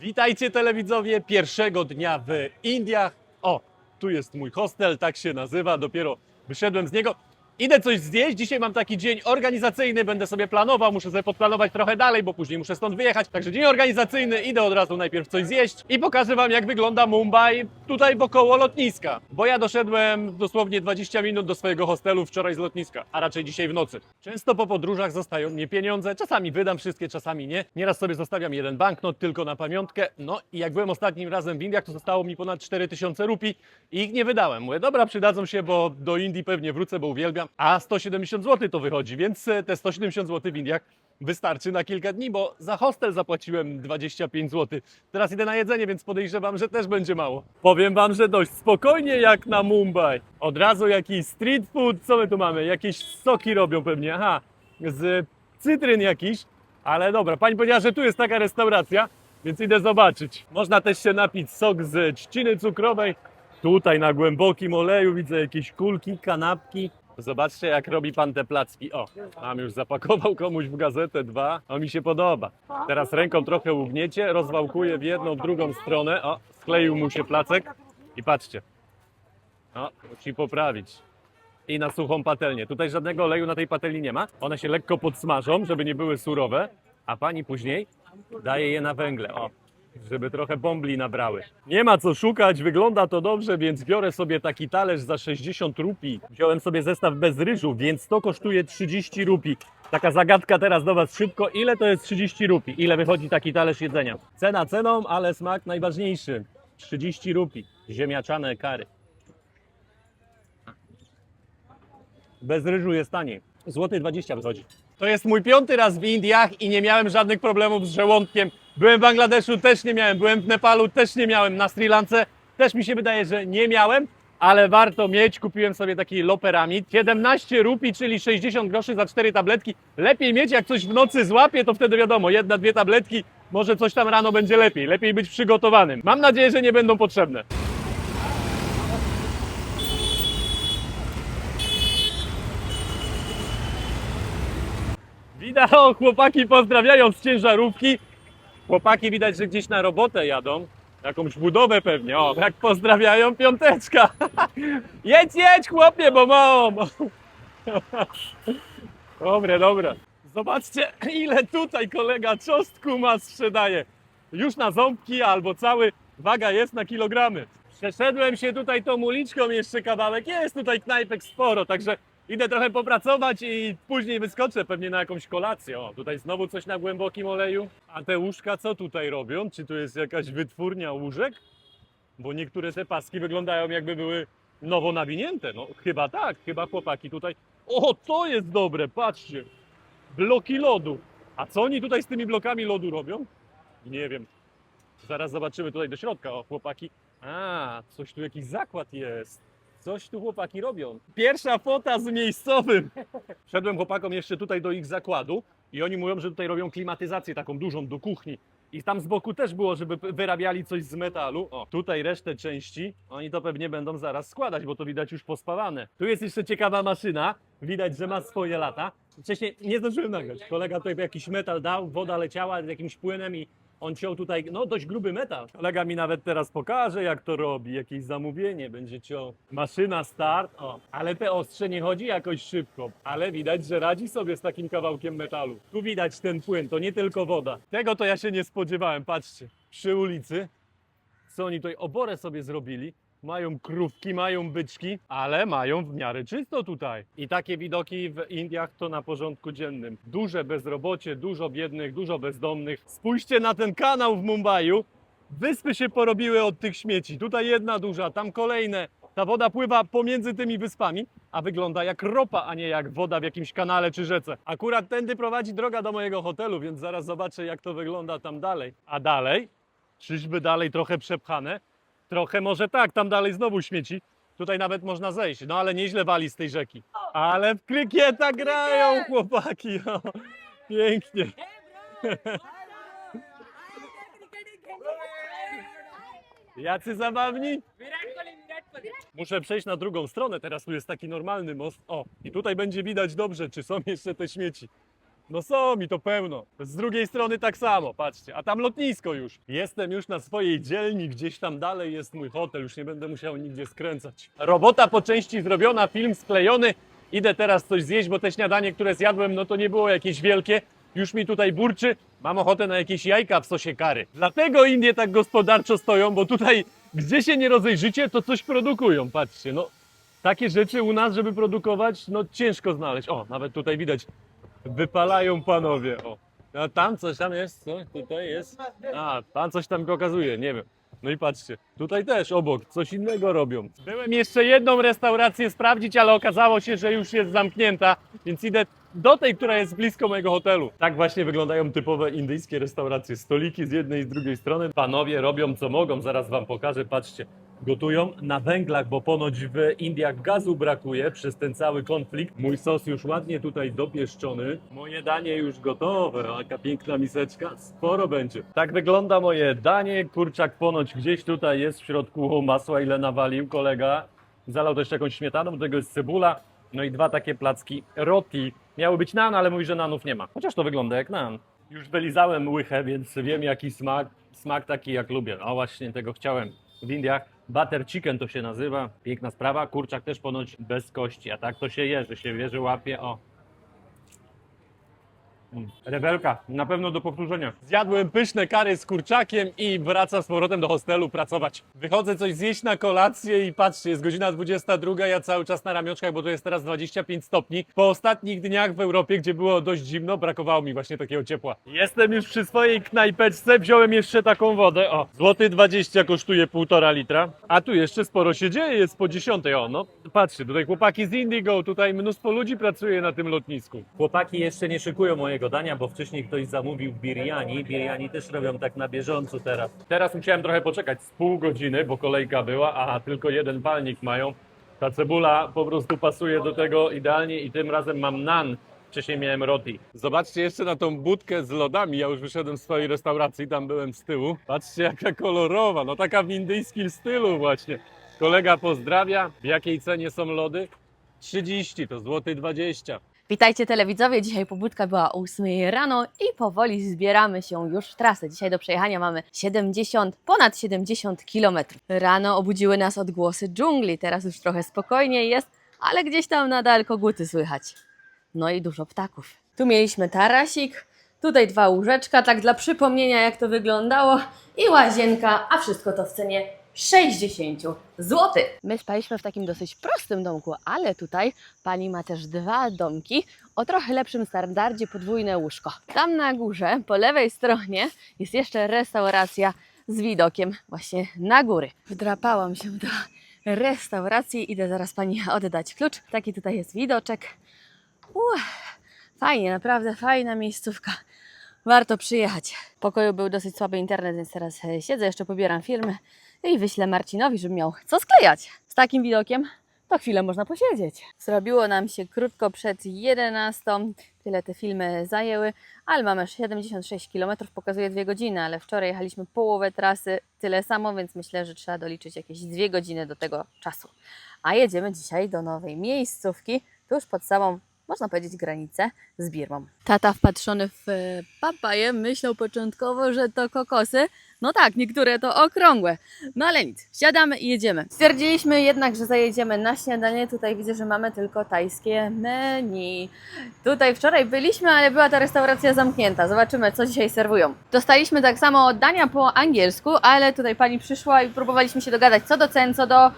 Witajcie telewidzowie pierwszego dnia w Indiach. O, tu jest mój hostel, tak się nazywa, dopiero wyszedłem z niego. Idę coś zjeść, dzisiaj mam taki dzień organizacyjny, będę sobie planował, muszę sobie podplanować trochę dalej, bo później muszę stąd wyjechać. Także dzień organizacyjny, idę od razu najpierw coś zjeść i pokażę wam, jak wygląda Mumbai tutaj wokoło lotniska. Bo ja doszedłem dosłownie 20 minut do swojego hostelu wczoraj z lotniska, a raczej dzisiaj w nocy. Często po podróżach zostają mnie pieniądze, czasami wydam wszystkie, czasami nie. Nieraz sobie zostawiam jeden banknot tylko na pamiątkę. No i jak byłem ostatnim razem w Indiach, to zostało mi ponad 4000 rupii i ich nie wydałem. Mówię, dobra, przydadzą się, bo do Indii pewnie wrócę, bo uwielbiam. A 170 zł to wychodzi, więc te 170 zł w Indiach wystarczy na kilka dni, bo za hostel zapłaciłem 25 zł. Teraz idę na jedzenie, więc podejrzewam, że też będzie mało. Powiem wam, że dość spokojnie jak na Mumbai. Od razu jakiś street food, co my tu mamy? Jakieś soki robią pewnie, aha, z cytryn jakiś. Ale dobra, pani powiedziała, że tu jest taka restauracja, więc idę zobaczyć. Można też się napić sok z trzciny cukrowej. Tutaj na głębokim oleju widzę jakieś kulki, kanapki. Zobaczcie, jak robi pan te placki. O, mam już zapakował komuś w gazetę 2. O, mi się podoba. Teraz ręką trochę ugniecie, rozwałkuje w jedną, w drugą stronę. O, skleił mu się placek. I patrzcie. O, musi poprawić. I na suchą patelnię. Tutaj żadnego oleju na tej patelni nie ma. One się lekko podsmażą, żeby nie były surowe. A pani później daje je na węgle. O, żeby trochę bąbli nabrały. Nie ma co szukać, wygląda to dobrze, więc biorę sobie taki talerz za 60 rupii. Wziąłem sobie zestaw bez ryżu, więc to kosztuje 30 rupii. Taka zagadka teraz do was szybko. Ile to jest 30 rupii? Ile wychodzi taki talerz jedzenia? Cena ceną, ale smak najważniejszy. 30 rupii. Ziemniaczane kary. Bez ryżu jest taniej. Złoty 20 wychodzi. To jest mój 5. raz w Indiach i nie miałem żadnych problemów z żołądkiem. Byłem w Bangladeszu, też nie miałem. Byłem w Nepalu, też nie miałem. Na Sri Lance też mi się wydaje, że nie miałem, ale warto mieć. Kupiłem sobie taki loperamid. 17 rupii, czyli 60 groszy za 4 tabletki. Lepiej mieć, jak coś w nocy złapie, to wtedy wiadomo, 1-2 tabletki, może coś tam rano będzie lepiej. Lepiej być przygotowanym. Mam nadzieję, że nie będą potrzebne. Widać, o, chłopaki pozdrawiają z ciężarówki. Chłopaki widać, że gdzieś na robotę jadą. Jakąś budowę pewnie. O, jak pozdrawiają, piąteczka. Jedź, chłopie, bo mam. Dobre. Zobaczcie, ile tutaj kolega czosnku ma sprzedaje. Już na ząbki albo cały, waga jest na kilogramy. Przeszedłem się tutaj tą uliczką jeszcze kawałek. Jest tutaj knajpek sporo, także idę trochę popracować i później wyskoczę pewnie na jakąś kolację. O, tutaj znowu coś na głębokim oleju. A te łóżka co tutaj robią? Czy tu jest jakaś wytwórnia łóżek? Bo niektóre te paski wyglądają, jakby były nowo nawinięte. No chyba tak, chyba chłopaki tutaj... O, to jest dobre, patrzcie. Bloki lodu. A co oni tutaj z tymi blokami lodu robią? Nie wiem. Zaraz zobaczymy tutaj do środka. O, chłopaki. A, coś tu, jakiś zakład jest. Coś tu chłopaki robią. Pierwsza fota z miejscowym. Wszedłem chłopakom jeszcze tutaj do ich zakładu i oni mówią, że tutaj robią klimatyzację taką dużą do kuchni. I tam z boku też było, żeby wyrabiali coś z metalu. O, tutaj resztę części, oni to pewnie będą zaraz składać, bo to widać już pospawane. Tu jest jeszcze ciekawa maszyna, widać, że ma swoje lata. Wcześniej nie zdążyłem nagrać. Kolega tutaj jakiś metal dał, woda leciała z jakimś płynem i on ciął tutaj, no dość gruby metal. Kolega mi nawet teraz pokaże, jak to robi, jakieś zamówienie będzie ciął. Maszyna start, o. Ale te ostrze nie chodzi jakoś szybko, ale widać, że radzi sobie z takim kawałkiem metalu. Tu widać ten płyn, to nie tylko woda. Tego to ja się nie spodziewałem, patrzcie. Przy ulicy, co oni tutaj oborę sobie zrobili. Mają krówki, mają byczki, ale mają w miarę czysto tutaj. I takie widoki w Indiach to na porządku dziennym. Duże bezrobocie, dużo biednych, dużo bezdomnych. Spójrzcie na ten kanał w Mumbaiu. Wyspy się porobiły od tych śmieci. Tutaj jedna duża, tam kolejne. Ta woda pływa pomiędzy tymi wyspami, a wygląda jak ropa, a nie jak woda w jakimś kanale czy rzece. Akurat tędy prowadzi droga do mojego hotelu, więc zaraz zobaczę, jak to wygląda tam dalej. A dalej? Czyżby dalej trochę przepchane? Trochę może tak, tam dalej znowu śmieci. Tutaj nawet można zejść, no ale nieźle wali z tej rzeki. Ale w krykieta grają chłopaki, o, pięknie. Jacy zabawni? Muszę przejść na drugą stronę, teraz tu jest taki normalny most. O, i tutaj będzie widać dobrze, czy są jeszcze te śmieci. No są mi to pełno. Z drugiej strony tak samo, patrzcie. A tam lotnisko już. Jestem już na swojej dzielni, gdzieś tam dalej jest mój hotel, już nie będę musiał nigdzie skręcać. Robota po części zrobiona, film sklejony. Idę teraz coś zjeść, bo te śniadanie, które zjadłem, no to nie było jakieś wielkie. Już mi tutaj burczy. Mam ochotę na jakieś jajka w sosie curry. Dlatego Indie tak gospodarczo stoją, bo tutaj, gdzie się nie rozejrzycie, to coś produkują. Patrzcie, no takie rzeczy u nas, żeby produkować, no ciężko znaleźć. O, nawet tutaj widać, wypalają panowie. O, a tam coś tam jest, co? Tutaj jest. A, pan coś tam pokazuje, nie wiem. No i patrzcie, tutaj też obok coś innego robią. Byłem jeszcze jedną restaurację sprawdzić, ale okazało się, że już jest zamknięta, więc idę do tej, która jest blisko mojego hotelu. Tak właśnie wyglądają typowe indyjskie restauracje. Stoliki z jednej i z drugiej strony. Panowie robią co mogą, zaraz wam pokażę, patrzcie. Gotują na węglach, bo ponoć w Indiach gazu brakuje przez ten cały konflikt. Mój sos już ładnie tutaj dopieszczony. Moje danie już gotowe. Jaka piękna miseczka. Sporo będzie. Tak wygląda moje danie. Kurczak ponoć gdzieś tutaj jest w środku masła, ile nawalił kolega. Zalał też jakąś śmietaną, do tego jest cebula. No i dwa takie placki roti. Miały być nan, ale mówi, że nanów nie ma. Chociaż to wygląda jak nan. Już wylizałem łychę, więc wiem jaki smak. Smak taki jak lubię. A właśnie tego chciałem w Indiach. Butter chicken to się nazywa. Piękna sprawa. Kurczak też ponoć bez kości. A tak to się je, że się wie, że łapie. O. Rewelka, na pewno do powtórzenia. Zjadłem pyszne kary z kurczakiem i wracam z powrotem do hostelu pracować. Wychodzę coś zjeść na kolację i patrzcie, jest godzina 22, ja cały czas na ramionczkach, bo to jest teraz 25 stopni. Po ostatnich dniach w Europie, gdzie było dość zimno, brakowało mi właśnie takiego ciepła. Jestem już przy swojej knajpeczce, wziąłem jeszcze taką wodę. O, złoty 20 kosztuje 1,5 litra. A tu jeszcze sporo się dzieje, jest po 10. O, no patrzcie, tutaj chłopaki z Indigo, tutaj mnóstwo ludzi pracuje na tym lotnisku. Chłopaki jeszcze nie szykują mojego dania, bo wcześniej ktoś zamówił biryani. Biryani też robią tak na bieżąco teraz. Teraz musiałem trochę poczekać z pół godziny, bo kolejka była, a tylko jeden palnik mają. Ta cebula po prostu pasuje do tego idealnie i tym razem mam nan. Wcześniej miałem roti. Zobaczcie jeszcze na tą budkę z lodami. Ja już wyszedłem z swojej restauracji, tam byłem z tyłu. Patrzcie jaka kolorowa, no taka w indyjskim stylu właśnie. Kolega pozdrawia. W jakiej cenie są lody? 30, to złoty 20. Witajcie telewidzowie, dzisiaj pobudka była o 8 rano i powoli zbieramy się już w trasę. Dzisiaj do przejechania mamy ponad 70 km. Rano obudziły nas odgłosy dżungli, teraz już trochę spokojniej jest, ale gdzieś tam nadal koguty słychać. No i dużo ptaków. Tu mieliśmy tarasik, tutaj 2 łóżeczka, tak dla przypomnienia jak to wyglądało i łazienka, a wszystko to w cenie 60 zł. My spaliśmy w takim dosyć prostym domku, ale tutaj pani ma też 2 domki o trochę lepszym standardzie, podwójne łóżko. Tam na górze, po lewej stronie jest jeszcze restauracja z widokiem właśnie na góry. Wdrapałam się do restauracji, idę zaraz pani oddać klucz. Taki tutaj jest widoczek. Fajnie, naprawdę fajna miejscówka. Warto przyjechać. W pokoju był dosyć słaby internet, więc teraz siedzę, jeszcze pobieram filmy i wyślę Marcinowi, żeby miał co sklejać. Z takim widokiem to chwilę można posiedzieć. Zrobiło nam się krótko przed 11. Tyle te filmy zajęły, ale mamy 76 km, pokazuje 2 godziny, ale wczoraj jechaliśmy połowę trasy, tyle samo, więc myślę, że trzeba doliczyć jakieś 2 godziny do tego czasu. A jedziemy dzisiaj do nowej miejscówki, tuż pod samą, można powiedzieć, granicę z Birmą. Tata wpatrzony w papaję myślał początkowo, że to kokosy. No tak, niektóre to okrągłe. No ale nic, siadamy i jedziemy. Stwierdziliśmy jednak, że zajedziemy na śniadanie. Tutaj widzę, że mamy tylko tajskie menu. Tutaj wczoraj byliśmy, ale była ta restauracja zamknięta. Zobaczymy, co dzisiaj serwują. Dostaliśmy tak samo dania po angielsku, ale tutaj pani przyszła i próbowaliśmy się dogadać co do cen, co do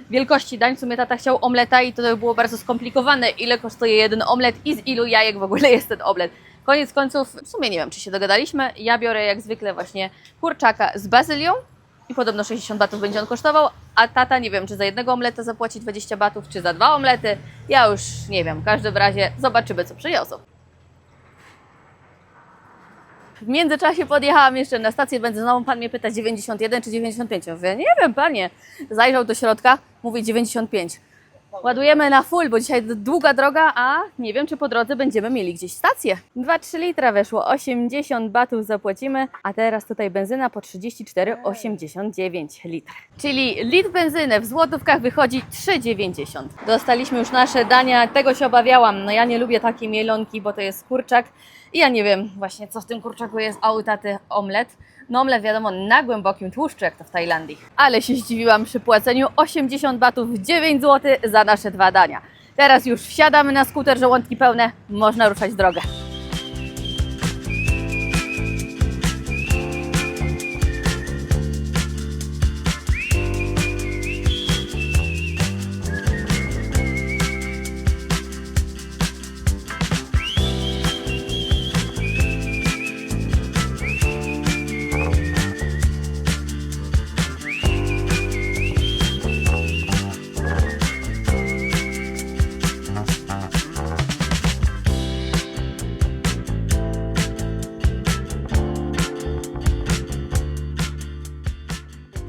wielkości dań. W sumie tata chciał omleta i to było bardzo skomplikowane. Ile kosztuje jeden omlet i z ilu jajek w ogóle jest ten omlet. Koniec końców, w sumie nie wiem, czy się dogadaliśmy. Ja biorę jak zwykle właśnie kurczaka z bazylią i podobno 60 batów będzie on kosztował, a tata nie wiem, czy za jednego omleta zapłaci 20 batów, czy za 2 omlety. Ja już nie wiem, w każdym razie zobaczymy, co przyniosą. W międzyczasie podjechałam jeszcze na stację benzynową, pan mnie pyta 91 czy 95. Ja mówię, nie wiem panie, zajrzał do środka, mówi 95. Ładujemy na full, bo dzisiaj długa droga, a nie wiem, czy po drodze będziemy mieli gdzieś stację. 2-3 litra weszło, 80 batów zapłacimy, a teraz tutaj benzyna po 34,89 litr. Czyli litr benzyny w złotówkach wychodzi 3,90. Dostaliśmy już nasze dania, tego się obawiałam. No ja nie lubię takiej mielonki, bo to jest kurczak i ja nie wiem właśnie, co w tym kurczaku jest, a u taty omlet. No omlet wiadomo na głębokim tłuszczu, jak to w Tajlandii. Ale się zdziwiłam przy płaceniu 80 batów, 9 zł za nasze 2 dania. Teraz już wsiadamy na skuter, żołądki pełne, można ruszać w drogę. -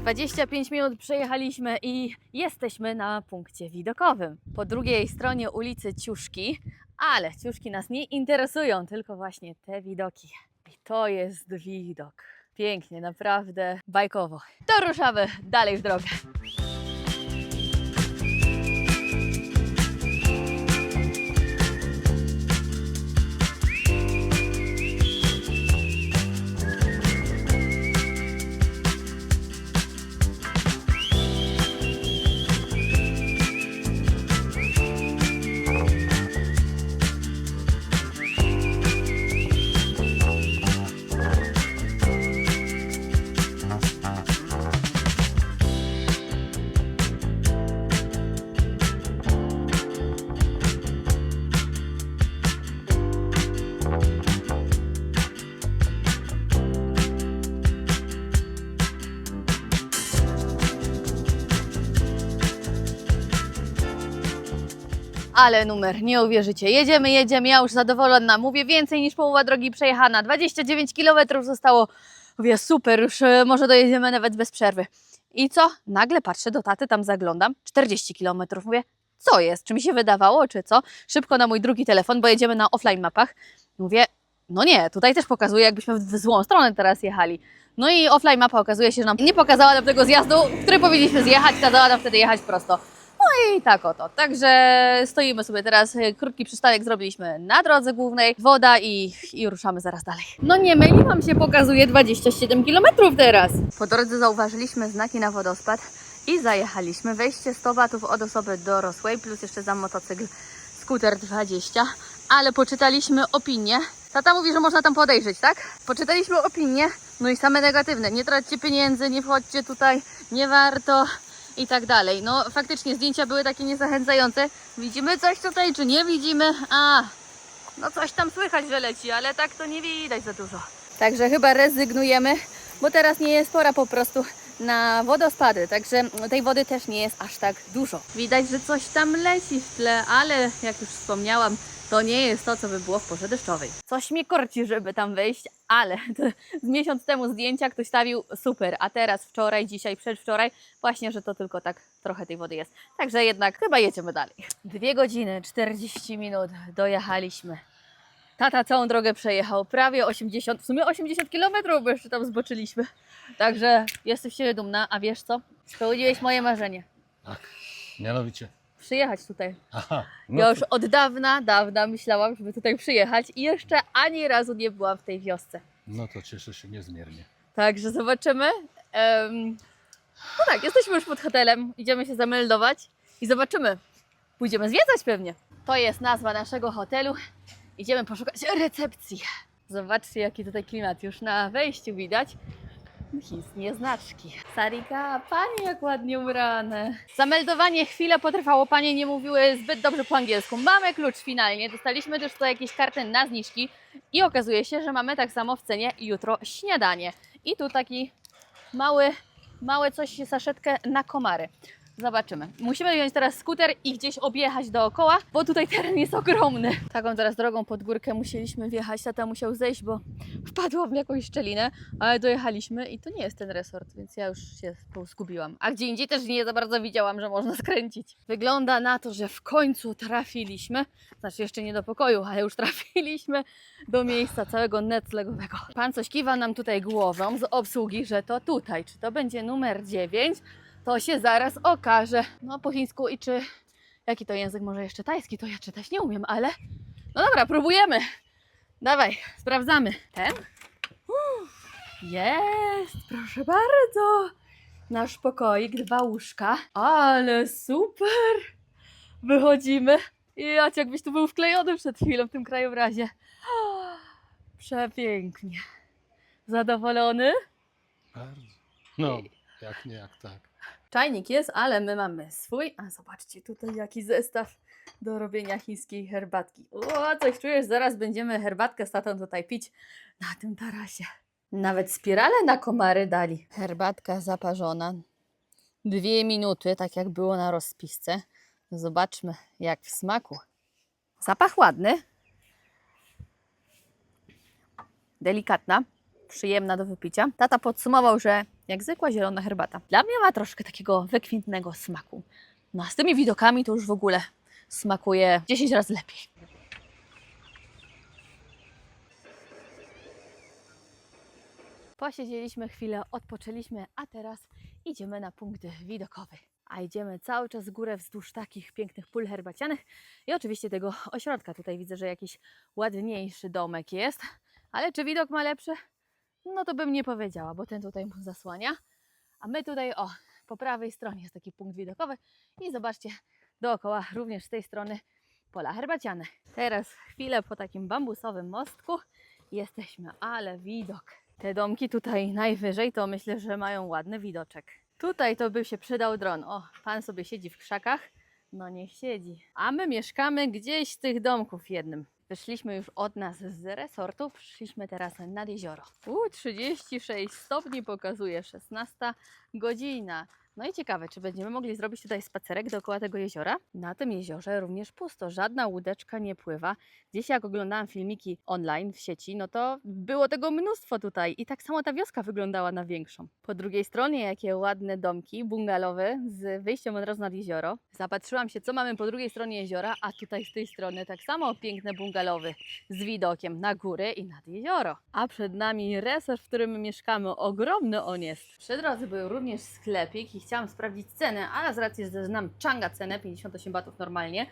25 minut przejechaliśmy i jesteśmy na punkcie widokowym. Po drugiej stronie ulicy Ciuszki, ale Ciuszki nas nie interesują, tylko właśnie te widoki. I to jest widok. Pięknie, naprawdę bajkowo. To ruszamy dalej w drogę. Ale numer, nie uwierzycie. Jedziemy, ja już zadowolona. Mówię, więcej niż połowa drogi przejechana. 29 km zostało. Mówię, super, już może dojedziemy nawet bez przerwy. I co? Nagle patrzę do taty, tam zaglądam. 40 km. Mówię, co jest? Czy mi się wydawało, czy co? Szybko na mój drugi telefon, bo jedziemy na offline mapach. Mówię, no nie, tutaj też pokazuje, jakbyśmy w złą stronę teraz jechali. No i offline mapa okazuje się, że nam nie pokazała nam tego zjazdu, który powinniśmy zjechać, kazała nam wtedy jechać prosto. No i tak oto. Także stoimy sobie teraz, krótki przystanek zrobiliśmy na drodze głównej, woda i ruszamy zaraz dalej. No nie myliłam się, pokazuje 27 km teraz. Po drodze zauważyliśmy znaki na wodospad i zajechaliśmy. Wejście 100 batów od osoby dorosłej, plus jeszcze za motocykl skuter 20, ale poczytaliśmy opinie. Tata mówi, że można tam podejrzeć, tak? Poczytaliśmy opinie, no i same negatywne. Nie traćcie pieniędzy, nie wchodźcie tutaj, nie warto i tak dalej. No faktycznie zdjęcia były takie niezachęcające. Widzimy coś tutaj, czy nie widzimy? No coś tam słychać, że leci, ale tak to nie widać za dużo. Także chyba rezygnujemy, bo teraz nie jest pora po prostu na wodospady, także tej wody też nie jest aż tak dużo. Widać, że coś tam leci w tle, ale jak już wspomniałam, to nie jest to, co by było w porze deszczowej. Coś mnie korci, żeby tam wejść, ale z miesiąc temu zdjęcia ktoś stawił super, a teraz wczoraj, dzisiaj, przedwczoraj, właśnie, że to tylko tak trochę tej wody jest. Także jednak chyba jedziemy dalej. 2 godziny, 40 minut dojechaliśmy. Tata całą drogę przejechał, prawie 80, w sumie 80 km, bo jeszcze tam zboczyliśmy. Także jestem z Ciebie dumna, a wiesz co? Spełniłeś moje marzenie. Tak, mianowicie. Przyjechać tutaj. Aha, Ja już od dawna myślałam, żeby tutaj przyjechać i jeszcze ani razu nie byłam w tej wiosce. No to cieszę się niezmiernie. Także zobaczymy. No tak, jesteśmy już pod hotelem, idziemy się zameldować i zobaczymy. Pójdziemy zwiedzać pewnie. To jest nazwa naszego hotelu. Idziemy poszukać recepcji. Zobaczcie, jaki tutaj klimat już na wejściu widać. Chińskie znaczki. Sarika, panie jak ładnie ubrane. Zameldowanie chwilę potrwało, panie nie mówiły zbyt dobrze po angielsku. Mamy klucz finalnie, dostaliśmy też tutaj jakieś karty na zniżki i okazuje się, że mamy tak samo w cenie jutro śniadanie. I tu taki małe coś, saszetkę na komary. Zobaczymy. Musimy wziąć teraz skuter i gdzieś objechać dookoła, bo tutaj teren jest ogromny. Taką teraz drogą pod górkę musieliśmy wjechać. Tata musiał zejść, bo wpadła w jakąś szczelinę, ale dojechaliśmy i to nie jest ten resort, więc ja już się zgubiłam. A gdzie indziej też nie za bardzo widziałam, że można skręcić. Wygląda na to, że w końcu trafiliśmy, znaczy jeszcze nie do pokoju, ale już trafiliśmy do miejsca całego noclegowego. Pan coś kiwa nam tutaj głową z obsługi, że to tutaj. Czy to będzie numer 9? To się zaraz okaże. No po chińsku i czy... Jaki to język? Może jeszcze tajski? To ja czytać nie umiem, ale... No dobra, próbujemy. Dawaj, sprawdzamy. Ten? Jest, proszę bardzo. Nasz pokoik, 2 łóżka. Ale super. Wychodzimy. I jakbyś tu był wklejony przed chwilą w tym krajobrazie. Przepięknie. Zadowolony? Bardzo. No, jak nie, jak tak. Czajnik jest, ale my mamy swój. A zobaczcie tutaj jaki zestaw do robienia chińskiej herbatki. O, coś czujesz, zaraz będziemy herbatkę z tatą tutaj pić na tym tarasie. Nawet spirale na komary dali. Herbatka zaparzona. 2 minuty, tak jak było na rozpisce. Zobaczmy jak w smaku. Zapach ładny. Delikatna. Przyjemna do wypicia. Tata podsumował, że jak zwykła zielona herbata. Dla mnie ma troszkę takiego wykwintnego smaku. No a z tymi widokami to już w ogóle smakuje 10 razy lepiej. Posiedzieliśmy chwilę, odpoczęliśmy, a teraz idziemy na punkt widokowy. A idziemy cały czas w górę wzdłuż takich pięknych pól herbacianych i oczywiście tego ośrodka. Tutaj widzę, że jakiś ładniejszy domek jest, ale czy widok ma lepszy? No to bym nie powiedziała, bo ten tutaj mu zasłania. A my tutaj, o, po prawej stronie jest taki punkt widokowy i zobaczcie, dookoła również z tej strony pola herbaciane. Teraz chwilę po takim bambusowym mostku jesteśmy, ale widok. Te domki tutaj najwyżej to myślę, że mają ładny widoczek. Tutaj to by się przydał dron. O, pan sobie siedzi w krzakach. No niech siedzi. A my mieszkamy gdzieś z tych domków w jednym. Wyszliśmy już od nas z resortu, przyszliśmy teraz nad jezioro. 36 stopni pokazuje 16 godzina. No i ciekawe, czy będziemy mogli zrobić tutaj spacerek dookoła tego jeziora. Na tym jeziorze również pusto, żadna łódeczka nie pływa. Gdzieś jak oglądałam filmiki online w sieci, no to było tego mnóstwo tutaj i tak samo ta wioska wyglądała na większą. Po drugiej stronie jakie ładne domki bungalowe z wyjściem od razu nad jezioro. Zapatrzyłam się, co mamy po drugiej stronie jeziora, a tutaj z tej strony tak samo piękne bungalowy z widokiem na górę i nad jezioro. A przed nami resort, w którym mieszkamy. Ogromny on jest. Przy drodze był również sklepik i chciałam sprawdzić cenę, ale z racji, że znam Changa cenę, 58 batów normalnie,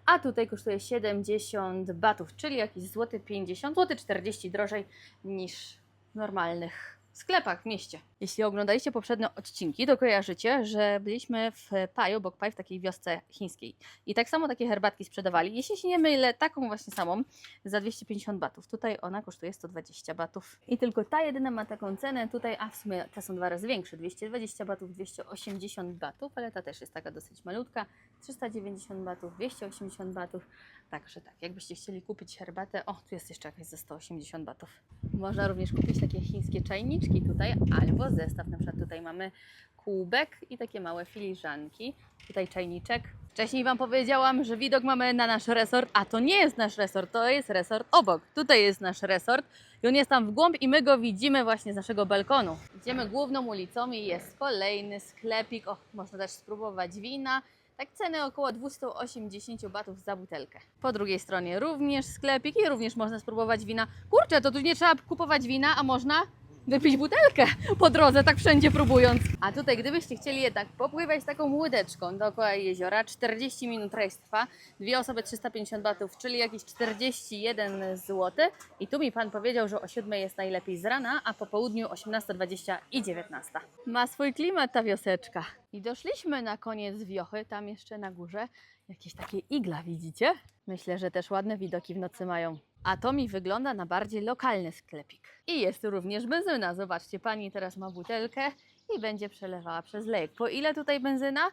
a tutaj kosztuje 70 batów, czyli jakieś złoty 50, złoty 40 drożej niż w normalnych sklepach w mieście. Jeśli oglądaliście poprzednie odcinki, to kojarzycie, że byliśmy w Paju, Bok Pai, w takiej wiosce chińskiej. I tak samo takie herbatki sprzedawali. Jeśli się nie mylę, taką właśnie samą za 250 batów. Tutaj ona kosztuje 120 batów. I tylko ta jedyna ma taką cenę tutaj, a w sumie te są 2 razy większe. 220 batów, 280 batów, ale ta też jest taka dosyć malutka. 390 batów, 280 batów. Także tak, jakbyście chcieli kupić herbatę, o, tu jest jeszcze jakaś za 180 batów. Można również kupić takie chińskie czajniczki tutaj, albo zestaw. Na przykład tutaj mamy kubek i takie małe filiżanki. Tutaj czajniczek. Wcześniej Wam powiedziałam, że widok mamy na nasz resort, a to nie jest nasz resort, to jest resort obok. Tutaj jest nasz resort i on jest tam w głąb i my go widzimy właśnie z naszego balkonu. Idziemy główną ulicą i jest kolejny sklepik. O, można też spróbować wina. Tak ceny około 280 batów za butelkę. Po drugiej stronie również sklepik i również można spróbować wina. Kurczę, to tu nie trzeba kupować wina, a można wypić butelkę po drodze, tak wszędzie próbując. A tutaj, gdybyście chcieli jednak popływać taką łódeczką dookoła jeziora, 40 minut rejs trwa, 2 osoby 350 batów, czyli jakieś 41 zł. I tu mi pan powiedział, że o 7 jest najlepiej z rana, a po południu 18:20 i 19. Ma swój klimat ta wioseczka. I doszliśmy na koniec wiochy, tam jeszcze na górze jakieś takie igla, widzicie? Myślę, że też ładne widoki w nocy mają. A to mi wygląda na bardziej lokalny sklepik. I jest również benzyna. Zobaczcie, pani teraz ma butelkę i będzie przelewała przez lejek. Po ile tutaj benzyna?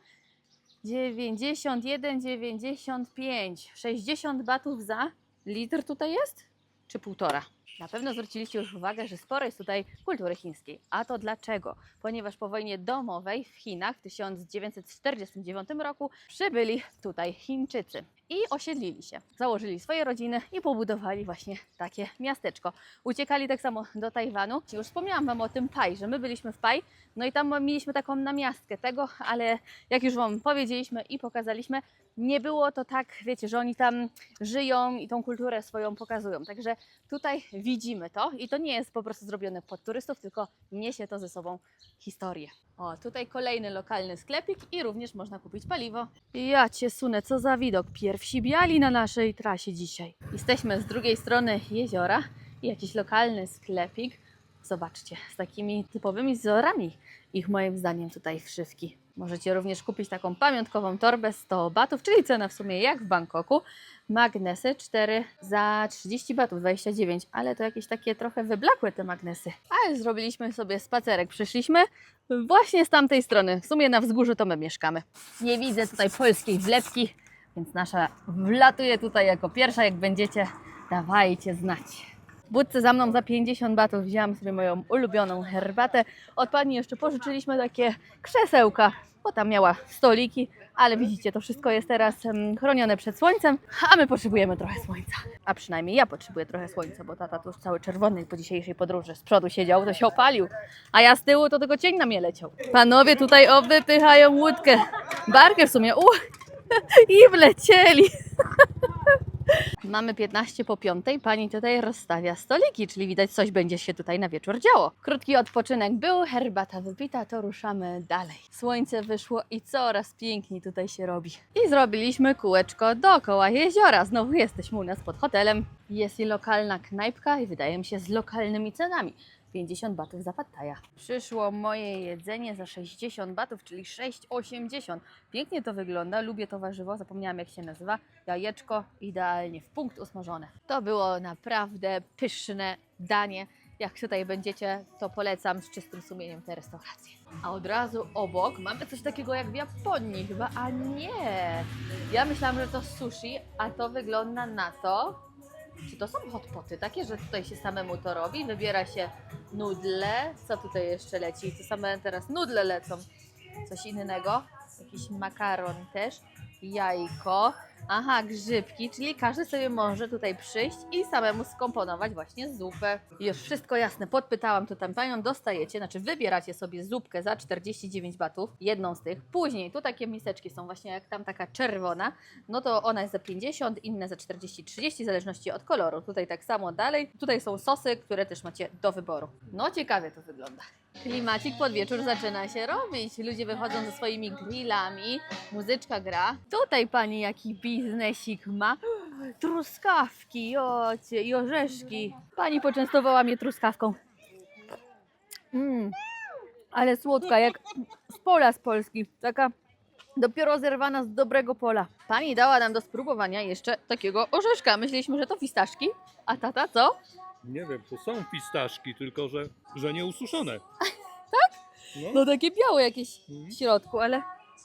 91, 95, 60 batów za litr tutaj jest? Czy 1,5? Na pewno zwróciliście już uwagę, że sporo jest tutaj kultury chińskiej. A to dlaczego? Ponieważ po wojnie domowej w Chinach w 1949 roku przybyli tutaj Chińczycy i osiedlili się. Założyli swoje rodziny i pobudowali właśnie takie miasteczko. Uciekali tak samo do Tajwanu. Już wspomniałam Wam o tym Pai, że my byliśmy w Pai, no i tam mieliśmy taką namiastkę tego, ale jak już Wam powiedzieliśmy i pokazaliśmy, nie było to tak, wiecie, że oni tam żyją i tą kulturę swoją pokazują. Także tutaj widzimy to i to nie jest po prostu zrobione pod turystów, tylko niesie to ze sobą historię. O, tutaj kolejny lokalny sklepik i również można kupić paliwo. Ja Cię sunę, co za widok. Pierwsi biali na naszej trasie dzisiaj. Jesteśmy z drugiej strony jeziora i jakiś lokalny sklepik. Zobaczcie, z takimi typowymi wzorami ich moim zdaniem tutaj wszywki. Możecie również kupić taką pamiątkową torbę 100 batów, czyli cena w sumie jak w Bangkoku. Magnesy 4 za 30 batów, 29, ale to jakieś takie trochę wyblakłe te magnesy. Ale zrobiliśmy sobie spacerek, przyszliśmy właśnie z tamtej strony. W sumie na wzgórzu to my mieszkamy. Nie widzę tutaj polskiej wlepki, więc nasza wlatuje tutaj jako pierwsza. Jak będziecie, dawajcie znać. W budce za mną za 50 batów wzięłam sobie moją ulubioną herbatę. Od pani jeszcze pożyczyliśmy takie krzesełka, bo tam miała stoliki, ale widzicie, to wszystko jest teraz chronione przed słońcem, a my potrzebujemy trochę słońca. A przynajmniej ja potrzebuję trochę słońca, bo tata tu już cały czerwony po dzisiejszej podróży. Z przodu siedział, to się opalił, a ja z tyłu to tylko cień na mnie leciał. Panowie tutaj wypychają łódkę, barkę w sumie, i wlecieli. Mamy 15 po 5. Pani tutaj rozstawia stoliki, czyli widać, coś będzie się tutaj na wieczór działo. Krótki odpoczynek był, herbata wypita, to ruszamy dalej. Słońce wyszło i coraz piękniej tutaj się robi. I zrobiliśmy kółeczko dookoła jeziora. Znowu jesteśmy u nas pod hotelem. Jest i lokalna knajpka i wydaje mi się z lokalnymi cenami. 50 batów za pad thaja. Przyszło moje jedzenie za 60 batów, czyli 6,80. Pięknie to wygląda, lubię to warzywo, zapomniałam jak się nazywa. Jajeczko idealnie w punkt usmażone. To było naprawdę pyszne danie. Jak tutaj będziecie, to polecam z czystym sumieniem tę restaurację. A od razu obok mamy coś takiego jak w Japonii chyba, a nie. Ja myślałam, że to sushi, a to wygląda na to, czy to są hotpoty, takie, że tutaj się samemu to robi, wybiera się nudle, co tutaj jeszcze leci? To same teraz nudle lecą, coś innego, jakiś makaron też, jajko, aha, grzybki, czyli każdy sobie może tutaj przyjść i samemu skomponować właśnie zupę. Już wszystko jasne, podpytałam to tam panią, dostajecie, znaczy wybieracie sobie zupkę za 49 batów, jedną z tych. Później tu takie miseczki są właśnie jak tam taka czerwona, no to ona jest za 50, inne za 40-30, w zależności od koloru. Tutaj tak samo dalej, tutaj są sosy, które też macie do wyboru. No ciekawie to wygląda. Klimacik pod wieczór zaczyna się robić. Ludzie wychodzą ze swoimi grillami, muzyczka gra. Tutaj pani jaki biznesik ma. Truskawki, jocie, i orzeszki. Pani poczęstowała mnie truskawką. Ale słodka, jak z pola z Polski. Taka dopiero zerwana z dobrego pola. Pani dała nam do spróbowania jeszcze takiego orzeszka. Myśleliśmy, że to fistaszki, a tata co? Nie wiem, to są fistaszki, tylko że nie ususzone. Tak? No, No takie białe jakieś w środku, ale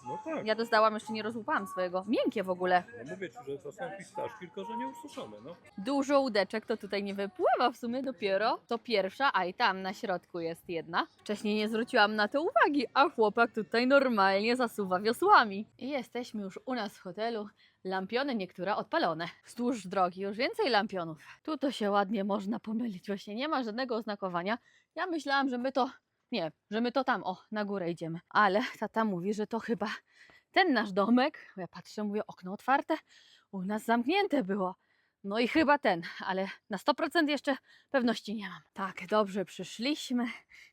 no tak. ja dostałam, jeszcze nie rozłupałam swojego. Miękkie w ogóle. No mówię ci, że to są fistaszki, tylko że nie ususzone, no. Dużo łódeczek to tutaj nie wypływa w sumie dopiero. To pierwsza, a i tam na środku jest jedna. Wcześniej nie zwróciłam na to uwagi, a chłopak tutaj normalnie zasuwa wiosłami. I jesteśmy już u nas w hotelu. Lampiony niektóre odpalone. Wzdłuż drogi już więcej lampionów. Tu to się ładnie można pomylić. Właśnie nie ma żadnego oznakowania. Ja myślałam, że my to tam, na górę idziemy. Ale tata mówi, że to chyba ten nasz domek. Ja patrzę, mówię, okno otwarte. U nas zamknięte było. No i chyba ten, ale na 100% jeszcze pewności nie mam. Tak, dobrze przyszliśmy.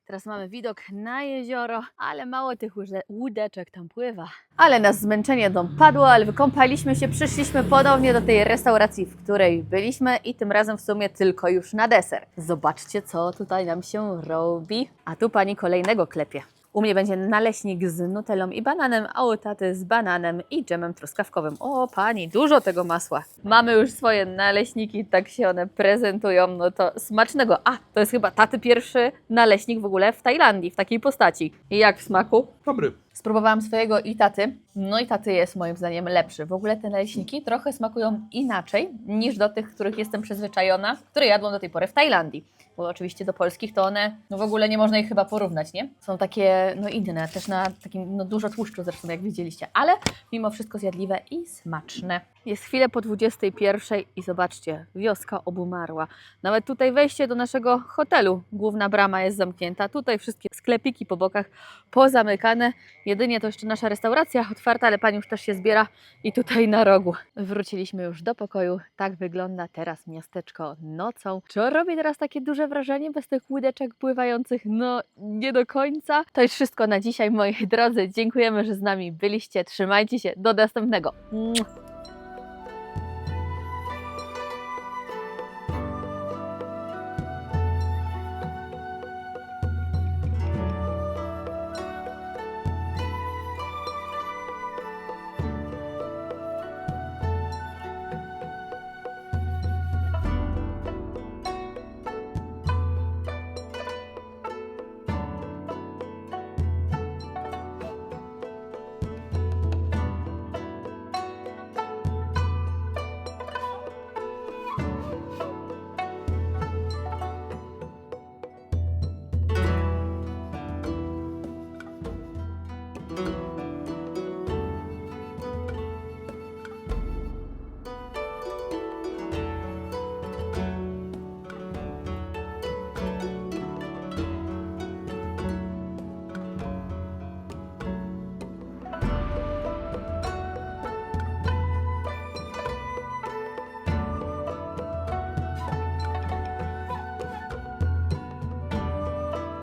Teraz mamy widok na jezioro, ale mało tych łódeczek tam pływa. Ale nas zmęczenie dopadło, ale wykąpaliśmy się, przyszliśmy ponownie do tej restauracji, w której byliśmy i tym razem w sumie tylko już na deser. Zobaczcie, co tutaj nam się robi. A tu pani kolejnego klepie. U mnie będzie naleśnik z nutellą i bananem, a u taty z bananem i dżemem truskawkowym. O pani, dużo tego masła. Mamy już swoje naleśniki, tak się one prezentują, no to smacznego. A, to jest chyba taty pierwszy naleśnik w ogóle w Tajlandii, w takiej postaci. I jak w smaku? Dobry. Spróbowałam swojego i taty. No i taty jest moim zdaniem lepszy. W ogóle te naleśniki trochę smakują inaczej niż do tych, których jestem przyzwyczajona, które jadłam do tej pory w Tajlandii. Bo oczywiście do polskich to one, no w ogóle nie można ich chyba porównać, nie? Są takie, no inne, też na takim, no dużo tłuszczu zresztą, jak widzieliście, ale mimo wszystko zjadliwe i smaczne. Jest chwilę po 21 i zobaczcie, wioska obumarła. Nawet tutaj wejście do naszego hotelu, główna brama jest zamknięta, tutaj wszystkie sklepiki po bokach pozamykane. Jedynie to jeszcze nasza restauracja otwarta, ale pani już też się zbiera i tutaj na rogu. Wróciliśmy już do pokoju. Tak wygląda teraz miasteczko nocą. Czy robi teraz takie duże wrażenie bez tych łódeczek pływających? No nie do końca. To jest wszystko na dzisiaj, moi drodzy. Dziękujemy, że z nami byliście. Trzymajcie się. Do następnego.